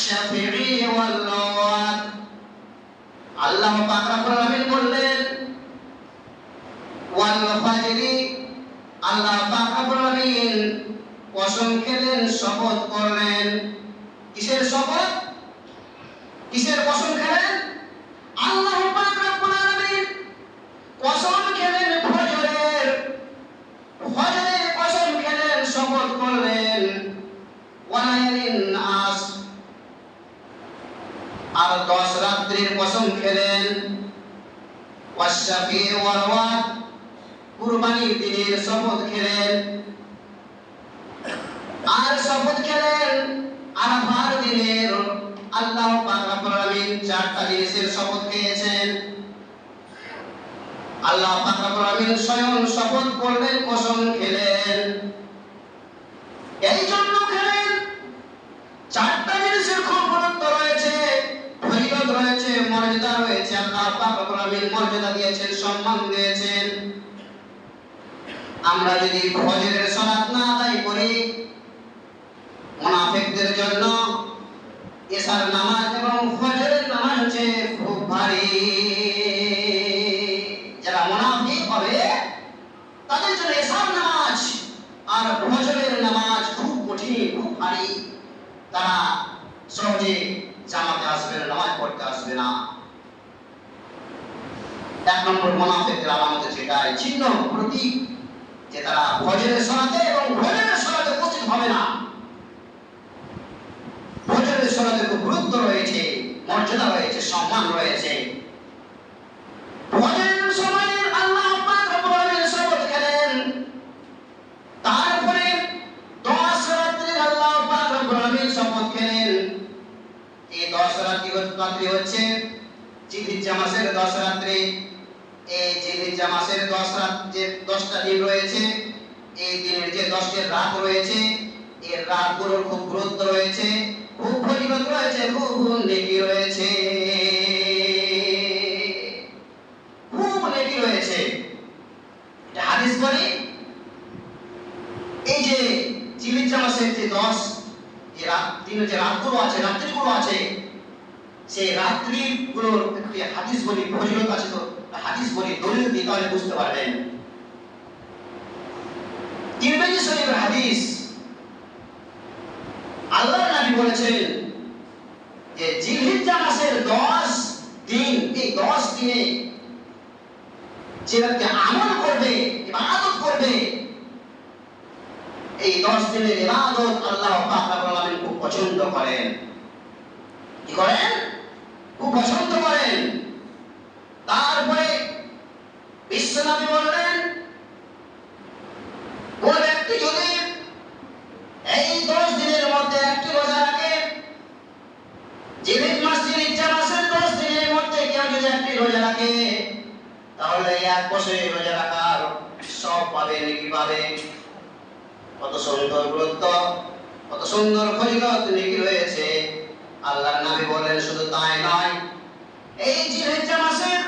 ওয়াশ-শাফিঈ ওয়াল-লাওয়াত। আল্লাহ পাক রব্বুল আলামিন বললেন ওয়াল ফাজরি, আল্লাহ পাক রব্বুল আলামিন কসম খেলেন, শপথ করলেন। কিসের শপথ? কিসের কসম খেলেন? আল্লাহ পাক রব্বুল আলামিন কসম খেলেন ফজরের। ফজরের কসম খেলেন, শপথ করলেন। ওয়ালাইলিন আস, আর 10 রাত্রির কসম খেলেন। ওয়াশ-শাফি ওয়াল-ওয়াদ, কুরবানির দিনের শপথ খেলেন। আর শপথ খেলেন আরাফার দিনের। আল্লাহ পাক রব্বুল আলামিন 4টা জিনিসের শপথ খেয়েছেন। আল্লাহ পাক রব্বুল আলামিন স্বয়ং শপথ করলেন, কসম খেলেন। এই জন্য খেলেন, 4টা জিনিসের খুব গুরুত্ব রয়েছে, ফজিলত রয়েছে, মর্যাদা রয়েছে। আল্লাহ পাক রব্বুল আলামিন মর্যাদা দিয়েছেন, সম্মান দিয়েছেন। আমরা যদি ফজরের সালাত না আদায় করি, মুনাফিকদের জন্য এশার নামাজ এবং ফজরের নামাজ হচ্ছে খুব ভারী। যারা মুনাফিক হবে তাদের জন্য এশার নামাজ আর ফজরের নামাজ খুব কঠিন, খুব ভারী। তারা সহজে জামাতে আসবে না, নামাজ পড়তে আসবে না। 1 নম্বর মুনাফিকদের আলামত যেটাই, চিহ্ন, প্রতীক, যে তারা ফজরের সালাতে এবং ফজরের সালাতে উপস্থিত হবে না। ফজরের সালাতে খুব গুরুত্ব রয়েছে, মর্যাদা রয়েছে, সম্মান রয়েছে। ফজরের সময় আল্লাহ পাক রব্বুল আলামিন শপথ খেলেন। তারপরে 10 রাত্রির আল্লাহ পাক রব্বুল আলামিন শপথ খেলেন। এই 10 রাত্রি হচ্ছে জিলহিজ্জা মাসের 10 রাত্রি। এই জিলহিজ্জা মাসের 10 রাত, যে 10টা দিন রয়েছে, এই দিনের যে 10টি রাত রয়েছে, এই রাতগুলোর খুব গুরুত্ব রয়েছে, খুব ফজিলত রয়েছে, খুব নেকি রয়েছে, খুব নেকি রয়েছে। এটা হাদিস বলে, এই যে জিলহিজ্জা মাসের যে 10 যে রাত, দিনের যে রাতগুলো আছে, রাত্রিগুলো আছে, সেই রাত্রিগুলোর একটি হাদিস বলি ফজিলত আছে। তো হাদিস বলি দলিল দিয়ে তাহলে বুঝতে পারবেন। তিরমিজি শরীফের হাদিস, আল্লাহর নবী বলেছেন যে জিলহিজ্জা মাসের 10 দিন, এই 10 দিনে যে ব্যক্তি আমল করবে, ইবাদত করবে, এই 10 দিনের ইবাদত আল্লাহ পাক রব্বুল আলামিন খুব পছন্দ করেন। কি করেন? খুব পছন্দ করেন। তারপরে বিশ্বনবী বললেন, কোন ব্যক্তি যদি এই 10 দিনের মধ্যে একটি রোজা রাখে, জিলহিজ্জা মাসের 10 দিনের মধ্যে কেউ যদি একটি রোজা রাখে, তাহলে 1 বছরের রোজা রাখার সব পাবে, নেকি পাবে। কত সুন্দর গুরুত্ব, কত সুন্দর ফজিলত, নেকি রয়েছে। আল্লাহর নবী বলেন শুধু তাই নয়, এই জিলহিজ্জা মাসের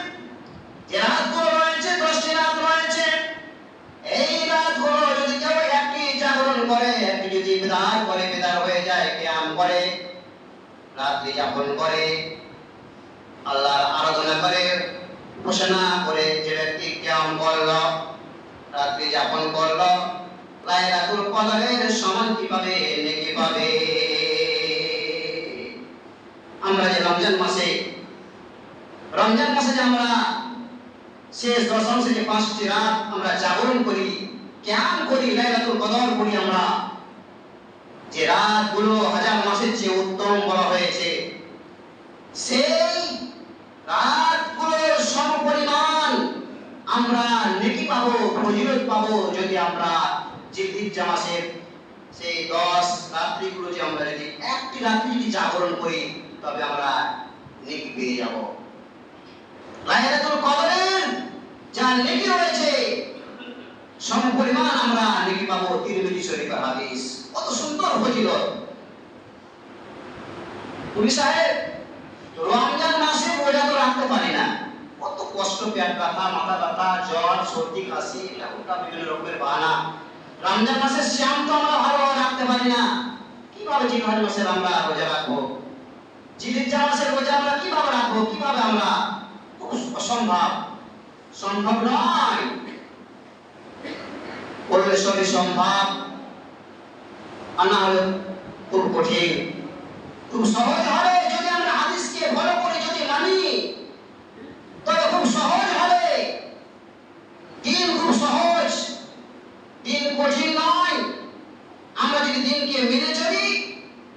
যে রাতগুলো রয়েছে, 10টি রাত রয়েছে, এই রাতগুলো যদি কেউ একটি জাগরণ করে, একটি যদি বিদার করে, বিদার হয়ে যায়, কিয়াম করে, রাত্রি যাপন করে, আল্লাহর আরাধনা করে, ঘোষণা করে, যে ব্যক্তি কিয়াম করলো, রাত্রি যাপন করলো, লাইলাতুল কদরের সমান কি পাবে, নেকি পাবে। আমরা যে রমজান মাসে যে আমরা শেষ দশাংশে যে 5টি রাত আমরা জাগরণ করি, কিয়াম করি, লাইলাতুল কদর করি, আমরা যে রাতগুলো 1000 মাসের চেয়ে উত্তম বলা হয়েছে, সেই রাতগুলোর সমপরিমাণ আমরা নেকি পাবো, ফজিলত পাবো, যদি আমরা জিলহিজ্জা মাসের সেই 10 রাত্রিগুলো যে আমরা যদি একটি রাত্রি যদি জাগরণ করি, তবে আমরা নেকি পেয়ে যাব। লাইলাতুল কদরের যা নেকি রয়েছে, সমপরিমাণ আমরা নেকি পাবো। তিরমিজি শরীফের হাদিস, কত সুন্দর ফজিলত। পুলিশ সাহেব, রমজান মাসে রোজা তো রাখতে পারি না, কত কষ্ট, পেট ব্যথা, মাথা ব্যথা, জ্বর, সর্দি, কাশি, এটা ওটা বিভিন্ন রকমের বাহানা। রমজান মাসের শ্যাম তো আমরা ভালোভাবে রাখতে পারি না, কিভাবে জিলহজ মাসে আমরা রোজা রাখবো? জিলহজ্জা মাসের রোজা আমরা কিভাবে রাখবো, কিভাবে আমরা? খুব অসম্ভব, সম্ভব নয়, করলে সবই সম্ভব, আর না হলে খুব কঠিন। খুব সহজ হবে যদি আমরা হাদিসকে ফলো করে যদি মানি, তবে খুব সহজ হবে। দিন খুব সহজ, দিন কঠিন নয়। আমরা যদি দিনকে মেনে চলি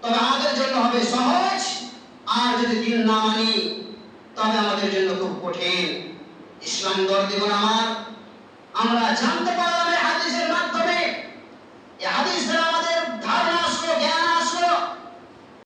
তবে আমাদের জন্য হবে সহজ, আর যদি দিন না মানি তবে আমাদের জন্য খুব কঠিন। ইসলাম দর্দিগণ আমার, আমরা জানতে পারলাম এই হাদিসের মাধ্যমে, এই হাদিস দ্বারা